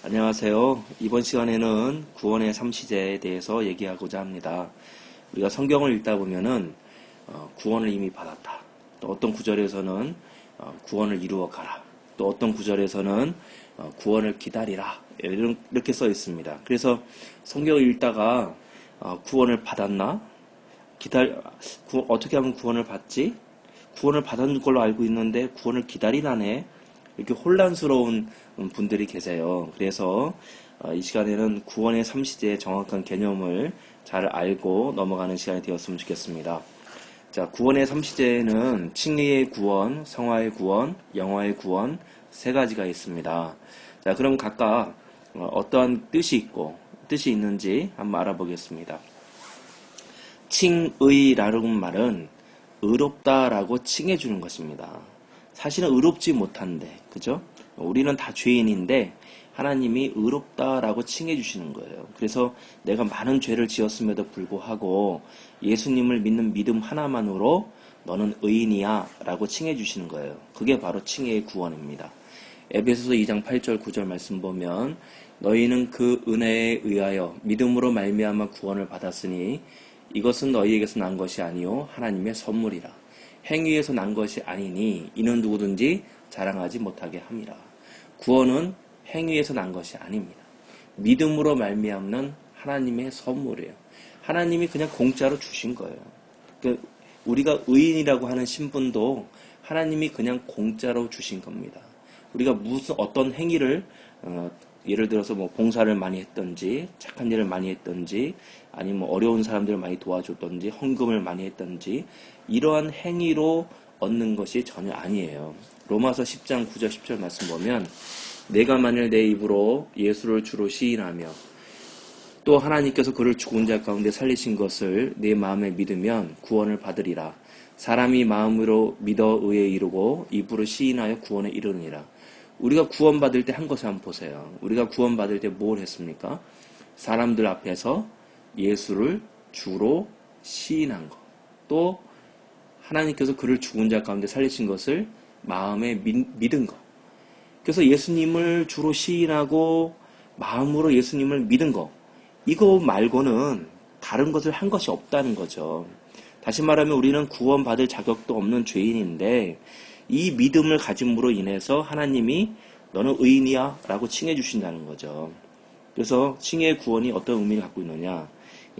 안녕하세요. 이번 시간에는 구원의 3시제에 대해서 얘기하고자 합니다. 우리가 성경을 읽다 보면은 구원을 이미 받았다. 또 어떤 구절에서는 구원을 이루어 가라. 또 어떤 구절에서는 구원을 기다리라. 이렇게 써 있습니다. 그래서 성경을 읽다가 구원을 받았나? 어떻게 하면 구원을 받지? 구원을 받은 걸로 알고 있는데 구원을 기다리라네. 이렇게 혼란스러운 분들이 계세요. 그래서 이 시간에는 구원의 3시제의 정확한 개념을 잘 알고 넘어가는 시간이 되었으면 좋겠습니다. 자, 구원의 3시제에는 칭의의 구원, 성화의 구원, 영화의 구원 세 가지가 있습니다. 자, 그럼 각각 어떠한 뜻이 있는지 한번 알아보겠습니다. 칭의라는 말은 의롭다라고 칭해주는 것입니다. 사실은 의롭지 못한데, 그죠? 우리는 다 죄인인데 하나님이 의롭다라고 칭해주시는 거예요. 그래서 내가 많은 죄를 지었음에도 불구하고 예수님을 믿는 믿음 하나만으로 너는 의인이야 라고 칭해주시는 거예요. 그게 바로 칭의의 구원입니다. 에베소서 2장 8절 9절 말씀 보면 너희는 그 은혜에 의하여 믿음으로 말미암아 구원을 받았으니 이것은 너희에게서 난 것이 아니요 하나님의 선물이라. 행위에서 난 것이 아니니 이는 누구든지 자랑하지 못하게 함이라. 구원은 행위에서 난 것이 아닙니다. 믿음으로 말미암는 하나님의 선물이에요. 하나님이 그냥 공짜로 주신 거예요. 그러니까 우리가 의인이라고 하는 신분도 하나님이 그냥 공짜로 주신 겁니다. 우리가 무슨 어떤 행위를 예를 들어서 뭐 봉사를 많이 했든지 착한 일을 많이 했든지 아니면 어려운 사람들을 많이 도와줬든지 헌금을 많이 했든지 이러한 행위로 얻는 것이 전혀 아니에요. 로마서 10장 9절 10절 말씀 보면 내가 만일 내 입으로 예수를 주로 시인하며 또 하나님께서 그를 죽은 자 가운데 살리신 것을 내 마음에 믿으면 구원을 받으리라. 사람이 마음으로 믿어 의에 이르고 입으로 시인하여 구원에 이르느니라. 우리가 구원받을 때 한 것을 한번 보세요. 우리가 구원받을 때 뭘 했습니까? 사람들 앞에서 예수를 주로 시인한 것. 또 하나님께서 그를 죽은 자 가운데 살리신 것을 마음에 믿은 것. 그래서 예수님을 주로 시인하고 마음으로 예수님을 믿은 것. 이거 말고는 다른 것을 한 것이 없다는 거죠. 다시 말하면 우리는 구원받을 자격도 없는 죄인인데 이 믿음을 가짐으로 인해서 하나님이 너는 의인이야 라고 칭해 주신다는 거죠. 그래서 칭의의 구원이 어떤 의미를 갖고 있느냐,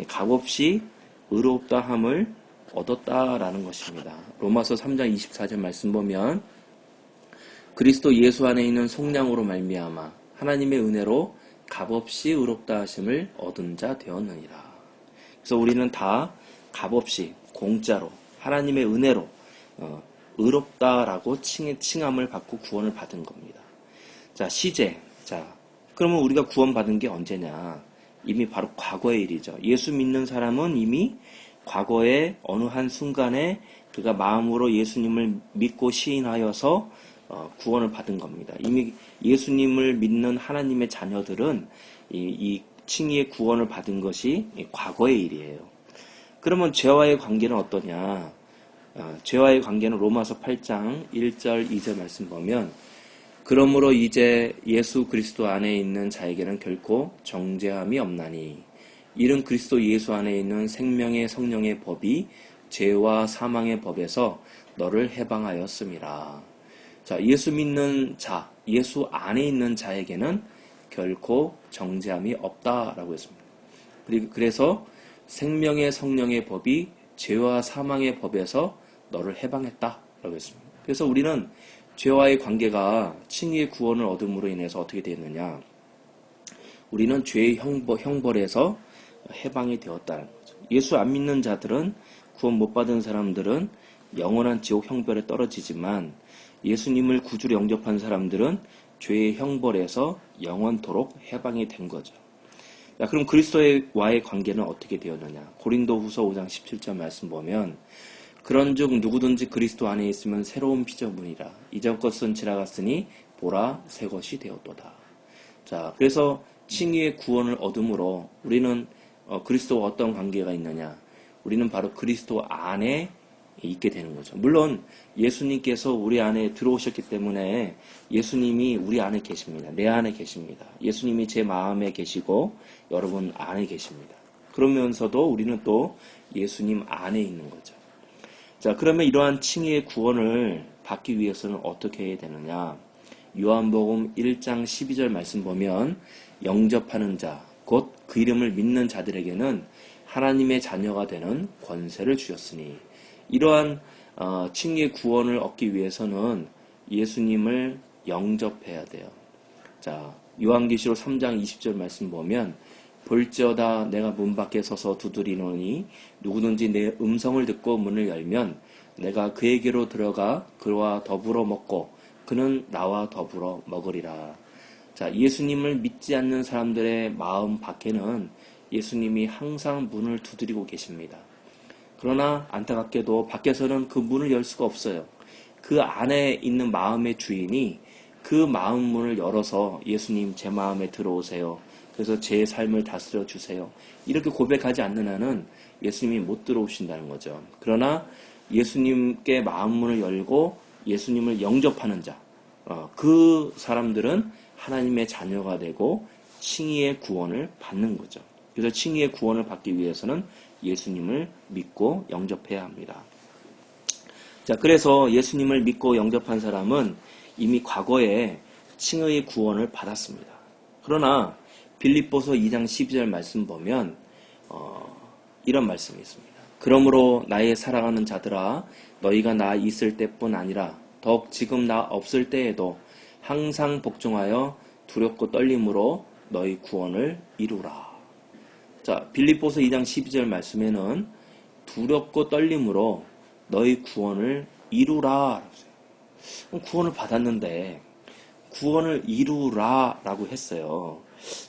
값없이 의롭다 함을 얻었다라는 것입니다. 로마서 3장 24절 말씀 보면 그리스도 예수 안에 있는 속량으로 말미암아 하나님의 은혜로 값없이 의롭다 하심을 얻은 자 되었느니라. 그래서 우리는 다 값없이 공짜로 하나님의 은혜로 의롭다라고 칭함을 받고 구원을 받은 겁니다. 자, 시제. 자, 그러면 우리가 구원받은 게 언제냐? 이미 바로 과거의 일이죠. 예수 믿는 사람은 이미 과거의 어느 한 순간에 그가 마음으로 예수님을 믿고 시인하여서 구원을 받은 겁니다. 이미 예수님을 믿는 하나님의 자녀들은 이 칭의의 구원을 받은 것이 과거의 일이에요. 그러면 죄와의 관계는 어떠냐? 죄와의 관계는 로마서 8장 1절 2절 말씀 보면 그러므로 이제 예수 그리스도 안에 있는 자에게는 결코 정죄함이 없나니 이는 그리스도 예수 안에 있는 생명의 성령의 법이 죄와 사망의 법에서 너를 해방하였음이라. 자, 예수 믿는 자, 예수 안에 있는 자에게는 결코 정죄함이 없다라고 했습니다. 그래서 생명의 성령의 법이 죄와 사망의 법에서 너를 해방했다라고 했습니다. 그래서 우리는 죄와의 관계가 칭의의 구원을 얻음으로 인해서 어떻게 되었느냐? 우리는 죄의 형벌에서 해방이 되었다는 거죠. 예수 안 믿는 자들은 구원 못 받은 사람들은 영원한 지옥 형벌에 떨어지지만 예수님을 구주로 영접한 사람들은 죄의 형벌에서 영원토록 해방이 된 거죠. 자, 그럼 그리스도와의 관계는 어떻게 되었느냐? 고린도후서 5장 17절 말씀 보면 그런즉 누구든지 그리스도 안에 있으면 새로운 피조물이라 이전 것은 지나갔으니 보라 새 것이 되었도다. 자, 그래서 칭의의 구원을 얻음으로 우리는 그리스도와 어떤 관계가 있느냐? 우리는 바로 그리스도 안에 있게 되는 거죠. 물론 예수님께서 우리 안에 들어오셨기 때문에 예수님이 우리 안에 계십니다. 내 안에 계십니다. 예수님이 제 마음에 계시고 여러분 안에 계십니다. 그러면서도 우리는 또 예수님 안에 있는 거죠. 자, 그러면 이러한 칭의의 구원을 받기 위해서는 어떻게 해야 되느냐? 요한복음 1장 12절 말씀 보면 영접하는 자, 곧 그 이름을 믿는 자들에게는 하나님의 자녀가 되는 권세를 주셨으니, 이러한 칭의의 구원을 얻기 위해서는 예수님을 영접해야 돼요. 자, 요한계시록 3장 20절 말씀 보면 볼지어다 내가 문 밖에 서서 두드리노니 누구든지 내 음성을 듣고 문을 열면 내가 그에게로 들어가 그와 더불어 먹고 그는 나와 더불어 먹으리라. 자, 예수님을 믿지 않는 사람들의 마음 밖에는 예수님이 항상 문을 두드리고 계십니다. 그러나 안타깝게도 밖에서는 그 문을 열 수가 없어요. 그 안에 있는 마음의 주인이 그 마음 문을 열어서 예수님 제 마음에 들어오세요. 그래서 제 삶을 다스려 주세요. 이렇게 고백하지 않는 한은 예수님이 못 들어오신다는 거죠. 그러나 예수님께 마음 문을 열고 예수님을 영접하는 자, 그 사람들은 하나님의 자녀가 되고 칭의의 구원을 받는 거죠. 그래서 칭의의 구원을 받기 위해서는 예수님을 믿고 영접해야 합니다. 자, 그래서 예수님을 믿고 영접한 사람은 이미 과거에 칭의의 구원을 받았습니다. 그러나 빌립보서 2장 12절 말씀 보면 이런 말씀이 있습니다. 그러므로 나의 사랑하는 자들아 너희가 나 있을 때뿐 아니라 더욱 지금 나 없을 때에도 항상 복종하여 두렵고 떨림으로 너희 구원을 이루라. 자, 빌립보서 2장 12절 말씀에는 두렵고 떨림으로 너희 구원을 이루라. 구원을 받았는데 구원을 이루라 라고 했어요.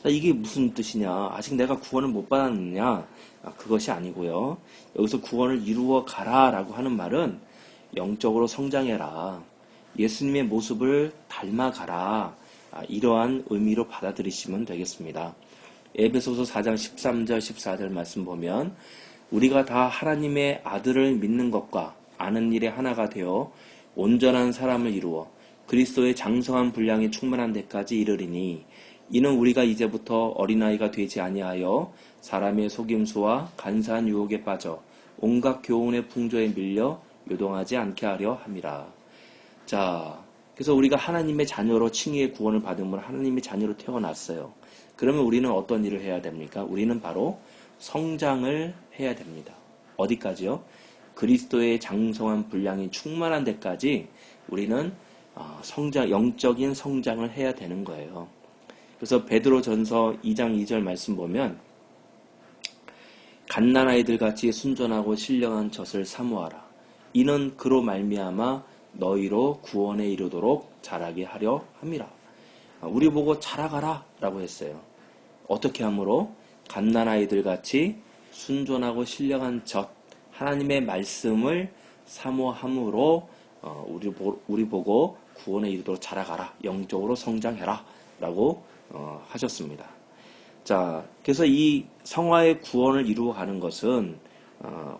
자, 이게 무슨 뜻이냐? 아직 내가 구원을 못 받았느냐? 그것이 아니고요. 여기서 구원을 이루어 가라 라고 하는 말은 영적으로 성장해라. 예수님의 모습을 닮아가라. 이러한 의미로 받아들이시면 되겠습니다. 에베소서 4장 13절 14절 말씀 보면 우리가 다 하나님의 아들을 믿는 것과 아는 일에 하나가 되어 온전한 사람을 이루어 그리스도의 장성한 분량이 충만한 데까지 이르리니 이는 우리가 이제부터 어린아이가 되지 아니하여 사람의 속임수와 간사한 유혹에 빠져 온갖 교훈의 풍조에 밀려 요동하지 않게 하려 함이라. 자, 그래서 우리가 하나님의 자녀로 칭의의 구원을 받으면 하나님의 자녀로 태어났어요. 그러면 우리는 어떤 일을 해야 됩니까? 우리는 바로 성장을 해야 됩니다. 어디까지요? 그리스도의 장성한 분량이 충만한 데까지 우리는 영적인 성장을 해야 되는 거예요. 그래서 베드로전서 2장 2절 말씀 보면 갓난아이들 같이 순전하고 신령한 젖을 사모하라. 이는 그로 말미암아 너희로 구원에 이르도록 자라게 하려 함이라. 우리 보고 자라가라 라고 했어요. 어떻게 함으로? 갓난아이들 같이 순전하고 신령한 젖, 하나님의 말씀을 사모함으로 우리 보고 구원에 이르도록 자라가라, 영적으로 성장해라 라고 하셨습니다. 자, 그래서 이 성화의 구원을 이루어가는 것은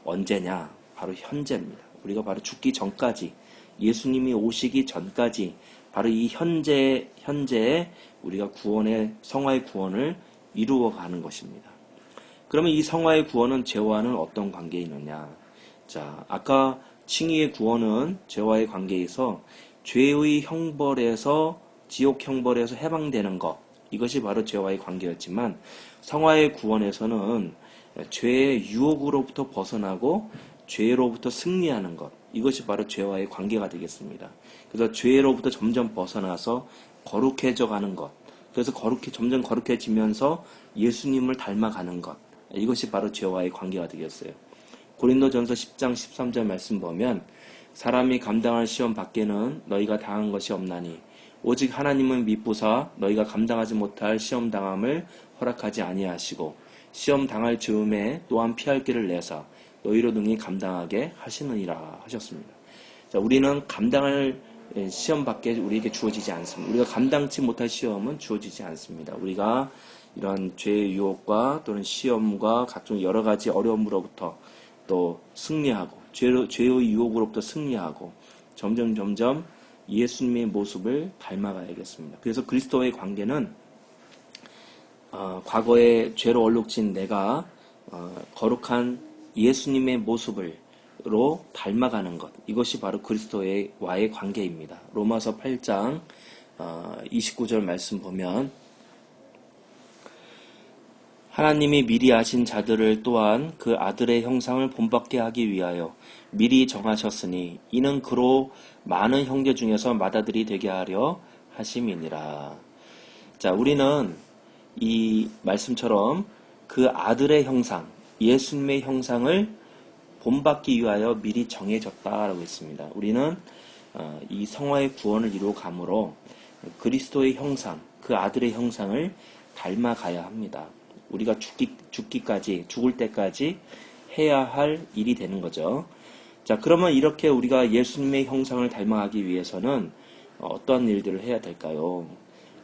언제냐? 바로 현재입니다. 우리가 바로 죽기 전까지, 예수님이 오시기 전까지 바로 이 현재에 우리가 성화의 구원을 이루어가는 것입니다. 그러면 이 성화의 구원은 죄와는 어떤 관계에 있느냐? 자, 아까 칭의의 구원은 죄와의 관계에서 죄의 형벌에서 지옥 형벌에서 해방되는 것, 이것이 바로 죄와의 관계였지만 성화의 구원에서는 죄의 유혹으로부터 벗어나고 죄로부터 승리하는 것, 이것이 바로 죄와의 관계가 되겠습니다. 그래서 죄로부터 점점 벗어나서 거룩해져 가는 것, 그래서 점점 거룩해지면서 예수님을 닮아가는 것, 이것이 바로 죄와의 관계가 되겠어요. 고린도전서 10장 13절 말씀 보면 사람이 감당할 시험 밖에는 너희가 당한 것이 없나니 오직 하나님은 미쁘사 너희가 감당하지 못할 시험 당함을 허락하지 아니하시고 시험 당할 즈음에 또한 피할 길을 내사 너희로 능히 감당하게 하시느니라 하셨습니다. 자, 우리는 감당할 시험밖에 우리에게 주어지지 않습니다. 우리가 감당치 못할 시험은 주어지지 않습니다. 우리가 이런 죄의 유혹과 또는 시험과 각종 여러 가지 어려움으로부터 또 승리하고 죄의 유혹으로부터 승리하고 점점 예수님의 모습을 닮아가야겠습니다. 그래서 그리스도와의 관계는 과거에 죄로 얼룩진 내가 거룩한 예수님의 모습으로 닮아가는 것, 이것이 바로 그리스도와의 관계입니다. 로마서 8장 29절 말씀 보면 하나님이 미리 아신 자들을 또한 그 아들의 형상을 본받게 하기 위하여 미리 정하셨으니 이는 그로 많은 형제 중에서 맏아들이 되게 하려 하심이니라. 자, 우리는 이 말씀처럼 그 아들의 형상, 예수님의 형상을 본받기 위하여 미리 정해졌다라고 했습니다. 우리는 이 성화의 구원을 이루어감으로 그리스도의 형상, 그 아들의 형상을 닮아가야 합니다. 우리가 죽기까지, 죽을 때까지 해야 할 일이 되는 거죠. 자, 그러면 이렇게 우리가 예수님의 형상을 닮아가기 위해서는 어떤 일들을 해야 될까요?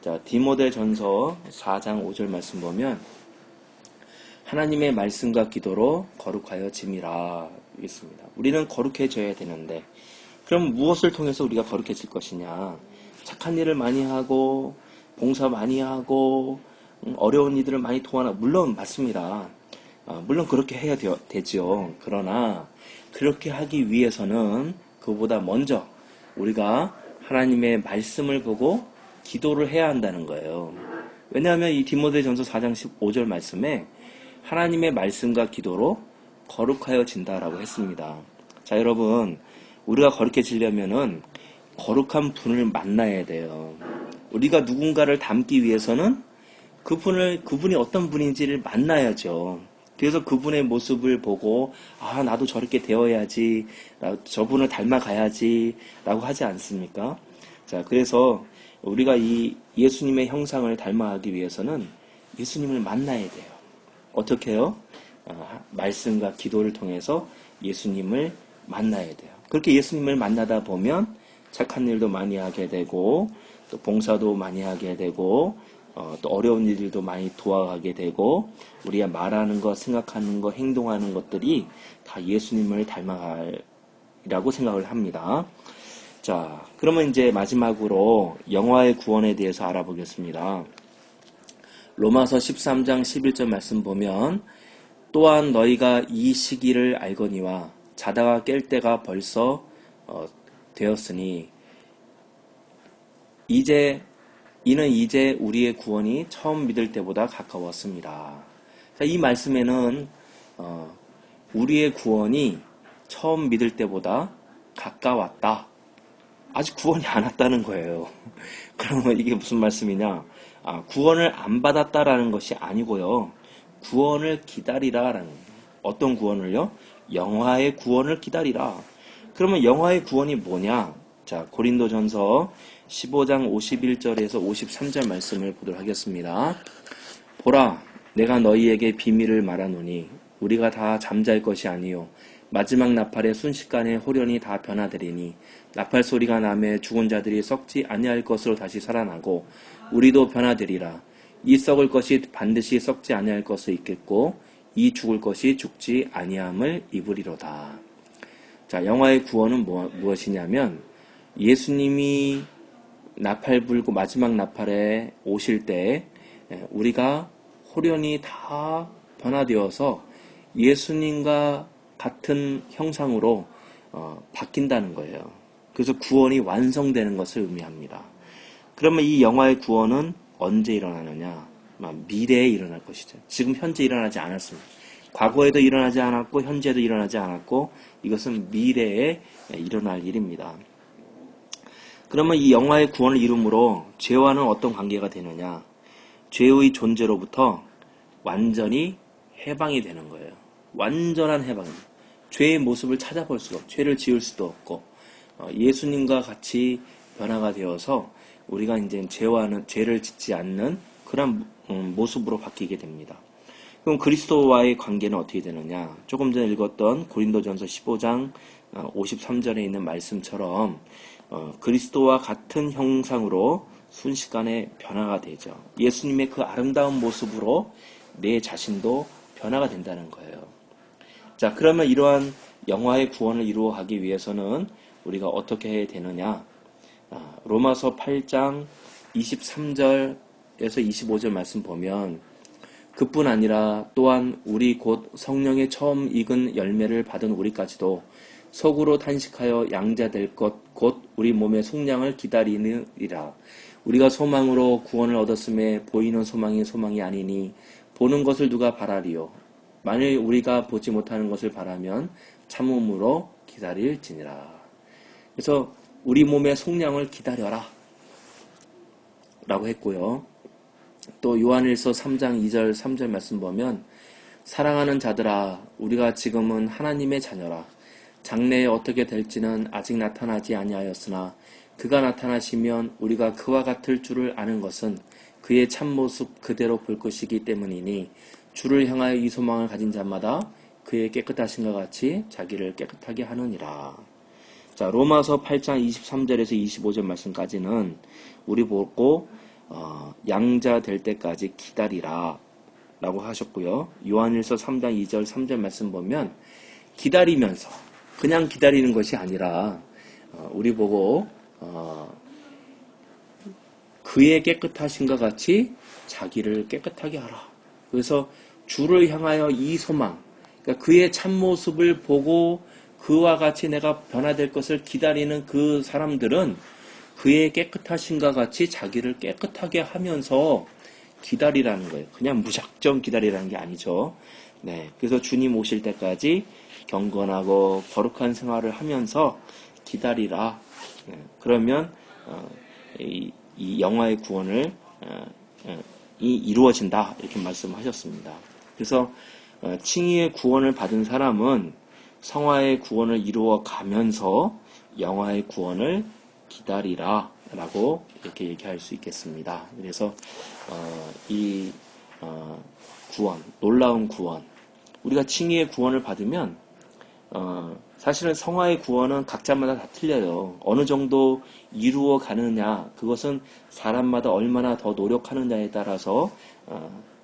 자, 디모데전서 4장 5절 말씀 보면 하나님의 말씀과 기도로 거룩하여 짐이라 있습니다. 우리는 거룩해져야 되는데 그럼 무엇을 통해서 우리가 거룩해질 것이냐? 착한 일을 많이 하고 봉사 많이 하고 어려운 이들을 많이 도와나 물론 맞습니다. 물론 그렇게 해야 되죠. 그러나 그렇게 하기 위해서는 그보다 먼저 우리가 하나님의 말씀을 보고 기도를 해야 한다는 거예요. 왜냐하면 이 디모데전서 4장 15절 말씀에 하나님의 말씀과 기도로 거룩하여진다라고 했습니다. 자, 여러분, 우리가 거룩해지려면은 거룩한 분을 만나야 돼요. 우리가 누군가를 닮기 위해서는 그분이 어떤 분인지를 만나야죠. 그래서 그분의 모습을 보고 나도 저렇게 되어야지, 저분을 닮아가야지 라고 하지 않습니까? 자, 그래서 우리가 이 예수님의 형상을 닮아가기 위해서는 예수님을 만나야 돼요. 어떻게 해요? 말씀과 기도를 통해서 예수님을 만나야 돼요. 그렇게 예수님을 만나다 보면 착한 일도 많이 하게 되고 또 봉사도 많이 하게 되고 또 어려운 일들도 많이 도와가게 되고 우리가 말하는 것, 생각하는 것, 행동하는 것들이 다 예수님을 닮아가리라고 생각을 합니다. 자, 그러면 이제 마지막으로 영화의 구원에 대해서 알아보겠습니다. 로마서 13장 11절 말씀 보면 또한 너희가 이 시기를 알거니와 자다가 깰 때가 벌써 되었으니 이는 이제 우리의 구원이 처음 믿을 때보다 가까웠습니다. 자, 이 말씀에는 우리의 구원이 처음 믿을 때보다 가까웠다. 아직 구원이 안 왔다는 거예요. 그러면 이게 무슨 말씀이냐? 구원을 안 받았다라는 것이 아니고요. 구원을 기다리라라는 거예요. 어떤 구원을요? 영화의 구원을 기다리라. 그러면 영화의 구원이 뭐냐? 자, 고린도전서 15장 51절에서 53절 말씀을 보도록 하겠습니다. 보라, 내가 너희에게 비밀을 말하노니 우리가 다 잠잘 것이 아니요 마지막 나팔의 순식간에 호련히 다 변화되리니 나팔 소리가 나매 죽은 자들이 썩지 아니할 것으로 다시 살아나고 우리도 변화되리라. 이 썩을 것이 반드시 썩지 아니할 것을 입겠고 이 죽을 것이 죽지 아니함을 입으리로다. 자, 영화의 구원은 무엇이냐면 예수님이 나팔 불고 마지막 나팔에 오실 때 우리가 호련히 다 변화되어서 예수님과 같은 형상으로 바뀐다는 거예요. 그래서 구원이 완성되는 것을 의미합니다. 그러면 이 영화의 구원은 언제 일어나느냐? 미래에 일어날 것이죠. 지금 현재 일어나지 않았습니다. 과거에도 일어나지 않았고 현재도 일어나지 않았고 이것은 미래에 일어날 일입니다. 그러면 이 영화의 구원을 이룸으로 죄와는 어떤 관계가 되느냐? 죄의 존재로부터 완전히 해방이 되는 거예요. 완전한 해방입니다. 죄의 모습을 찾아볼 수가 없고 죄를 지을 수도 없고 예수님과 같이 변화가 되어서 우리가 이제 죄를 짓지 않는 그런 모습으로 바뀌게 됩니다. 그럼 그리스도와의 관계는 어떻게 되느냐? 조금 전에 읽었던 고린도전서 15장 53절에 있는 말씀처럼 그리스도와 같은 형상으로 순식간에 변화가 되죠. 예수님의 그 아름다운 모습으로 내 자신도 변화가 된다는 거예요. 자, 그러면 이러한 영화의 구원을 이루어가기 위해서는 우리가 어떻게 해야 되느냐? 로마서 8장 23절에서 25절 말씀 보면 그뿐 아니라 또한 우리 곧 성령의 처음 익은 열매를 받은 우리까지도 속으로 탄식하여 양자될 것 곧 우리 몸의 속량을 기다리느니라. 우리가 소망으로 구원을 얻었음에 보이는 소망이 아니니 보는 것을 누가 바라리요. 만일 우리가 보지 못하는 것을 바라면 참음으로 기다릴지니라. 그래서 우리 몸의 속량을 기다려라 라고 했고요. 또 요한일서 3장 2절 3절 말씀 보면 사랑하는 자들아 우리가 지금은 하나님의 자녀라. 장래에 어떻게 될지는 아직 나타나지 아니하였으나 그가 나타나시면 우리가 그와 같을 줄을 아는 것은 그의 참모습 그대로 볼 것이기 때문이니 주를 향하여 이 소망을 가진 자마다 그의 깨끗하신 것 같이 자기를 깨끗하게 하느니라. 자, 로마서 8장 23절에서 25절 말씀까지는 우리 보고 양자 될 때까지 기다리라 라고 하셨고요. 요한일서 3장 2절 3절 말씀 보면 기다리면서 그냥 기다리는 것이 아니라 우리 보고 그의 깨끗하신것 같이 자기를 깨끗하게 하라. 그래서 주를 향하여 이 소망, 그러니까 그의 참모습을 보고 그와 같이 내가 변화될 것을 기다리는 그 사람들은 그의 깨끗하신것 같이 자기를 깨끗하게 하면서 기다리라는 거예요. 그냥 무작정 기다리라는 게 아니죠. 네, 그래서 주님 오실 때까지 경건하고 거룩한 생활을 하면서 기다리라. 네, 그러면 이 영화의 구원을 이루어진다 이렇게 말씀하셨습니다. 그래서 칭의의 구원을 받은 사람은 성화의 구원을 이루어 가면서 영화의 구원을 기다리라 라고 이렇게 얘기할 수 있겠습니다. 그래서 이 구원, 놀라운 구원, 우리가 칭의의 구원을 받으면 사실은 성화의 구원은 각자마다 다 틀려요. 어느 정도 이루어 가느냐, 그것은 사람마다 얼마나 더 노력하느냐에 따라서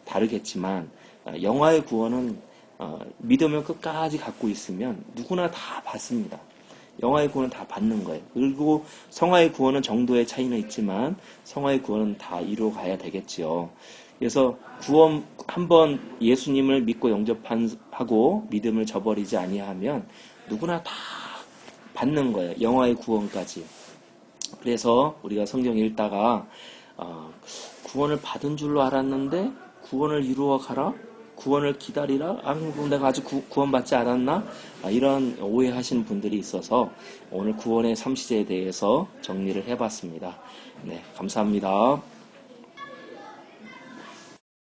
다르겠지만 영화의 구원은 믿음을 끝까지 갖고 있으면 누구나 다 받습니다. 영화의 구원은 다 받는 거예요. 그리고 성화의 구원은 정도의 차이는 있지만 성화의 구원은 다 이루어 가야 되겠지요. 그래서 구원 한번 예수님을 믿고 영접하고 믿음을 저버리지 아니하면 누구나 다 받는 거예요. 영화의 구원까지. 그래서 우리가 성경 읽다가 구원을 받은 줄로 알았는데 구원을 이루어 가라? 구원을 기다리라? 내가 아직 구원받지 않았나? 이런 오해하시는 분들이 있어서 오늘 구원의 3시제에 대해서 정리를 해봤습니다. 네, 감사합니다.